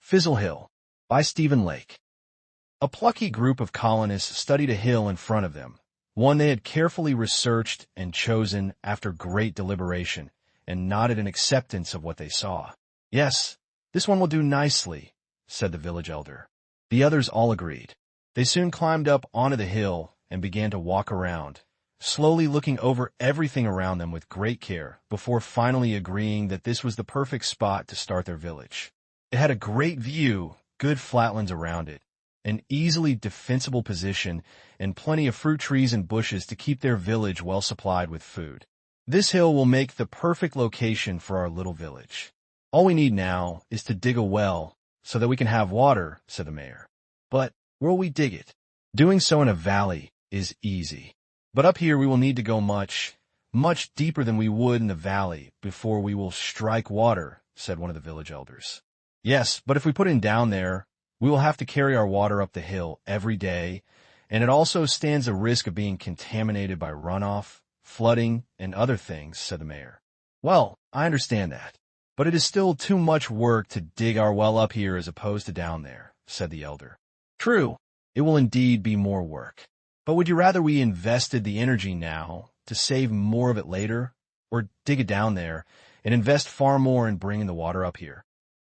Fizzle Hill by Stephen Lake. A plucky group of colonists studied a hill in front of them, one they had carefully researched and chosen after great deliberation, and nodded in acceptance of what they saw. "Yes, this one will do nicely," said the village elder. The others all agreed. They soon climbed up onto the hill and began to walk around, slowly looking over everything around them with great care before finally agreeing that this was the perfect spot to start their village. It had a great view, good flatlands around it, an easily defensible position, and plenty of fruit trees and bushes to keep their village well supplied with food. "This hill will make the perfect location for our little village. All we need now is to dig a well so that we can have water," said the mayor. "But where will we dig it? Doing so in a valley is easy. But up here we will need to go much, much deeper than we would in the valley before we will strike water," said one of the village elders. "Yes, but if we put it down there, we will have to carry our water up the hill every day, and it also stands a risk of being contaminated by runoff, flooding, and other things," said the mayor. "Well, I understand that, but it is still too much work to dig our well up here as opposed to down there," said the elder. "True, it will indeed be more work. But would you rather we invested the energy now to save more of it later, or dig it down there and invest far more in bringing the water up here?"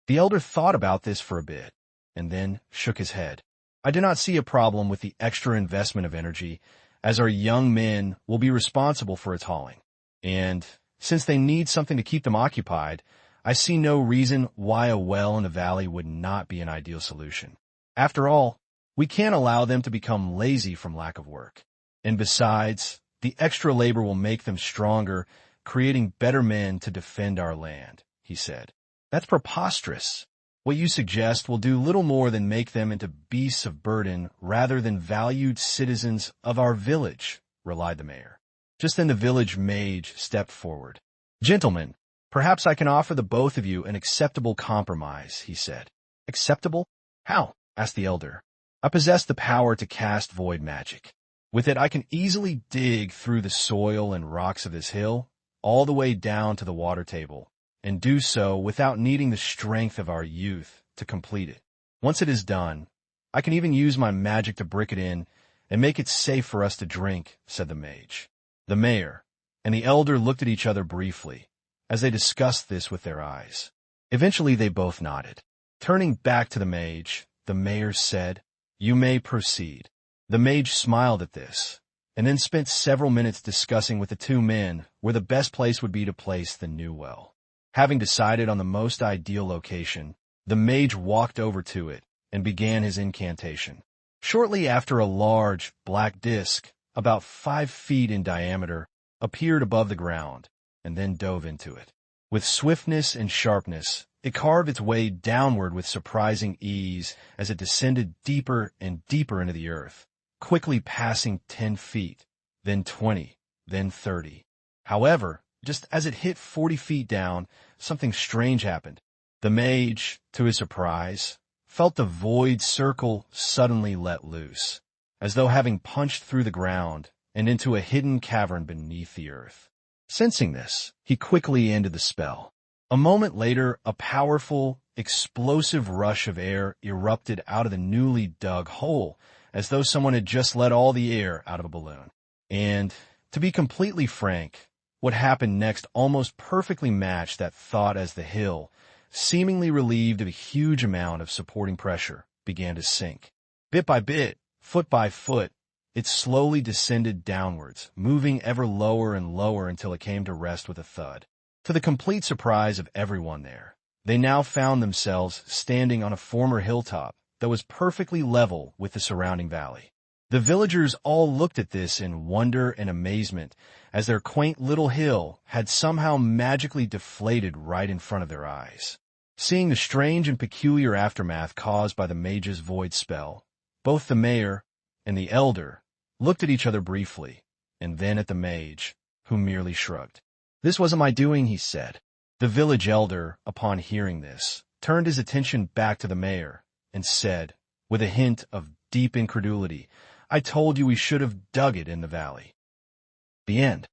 The elder thought about this for a bit, and then shook his head. "I do not see a problem with the extra investment of energy, as our young men will be responsible for its hauling. And since they need something to keep them occupied, I see no reason why a well in the valley would not be an ideal solution. After all, we can't allow them to become lazy from lack of work. And besides, the extra labor will make them stronger, creating better men to defend our land," he said. "That's preposterous. What you suggest will do little more than make them into beasts of burden rather than valued citizens of our village," relied the mayor. Just then the village mage stepped forward. "Gentlemen, perhaps I can offer the both of you an acceptable compromise," he said. "Acceptable? How?" asked the elder. "I possess the power to cast void magic. With it I can easily dig through the soil and rocks of this hill, all the way down to the water table, and do so without needing the strength of our youth to complete it. Once it is done, I can even use my magic to brick it in and make it safe for us to drink," said the mage. The mayor and the elder looked at each other briefly as they discussed this with their eyes. Eventually they both nodded. Turning back to the mayor said, "You may proceed." The mage smiled at this, and then spent several minutes discussing with the two men where the best place would be to place the new well. Having decided on the most ideal location, the mage walked over to it and began his incantation. Shortly after, a large, black disc, about 5 feet in diameter, appeared above the ground, and then dove into it. With swiftness and sharpness, it carved its way downward with surprising ease as it descended deeper and deeper into the earth, quickly passing 10 feet, then 20, then 30. However, just as it hit 40 feet down, something strange happened. The mage, to his surprise, felt the void circle suddenly let loose, as though having punched through the ground and into a hidden cavern beneath the earth. Sensing this, he quickly ended the spell. A moment later, a powerful, explosive rush of air erupted out of the newly dug hole, as though someone had just let all the air out of a balloon. And, to be completely frank, what happened next almost perfectly matched that thought as the hill, seemingly relieved of a huge amount of supporting pressure, began to sink. Bit by bit, foot by foot, it slowly descended downwards, moving ever lower and lower until it came to rest with a thud. To the complete surprise of everyone there, they now found themselves standing on a former hilltop that was perfectly level with the surrounding valley. The villagers all looked at this in wonder and amazement, as their quaint little hill had somehow magically deflated right in front of their eyes. Seeing the strange and peculiar aftermath caused by the mage's void spell, both the mayor and the elder looked at each other briefly, and then at the mage, who merely shrugged. "This wasn't my doing," he said. The village elder, upon hearing this, turned his attention back to the mayor and said, with a hint of deep incredulity, "I told you we should have dug it in the valley." The end.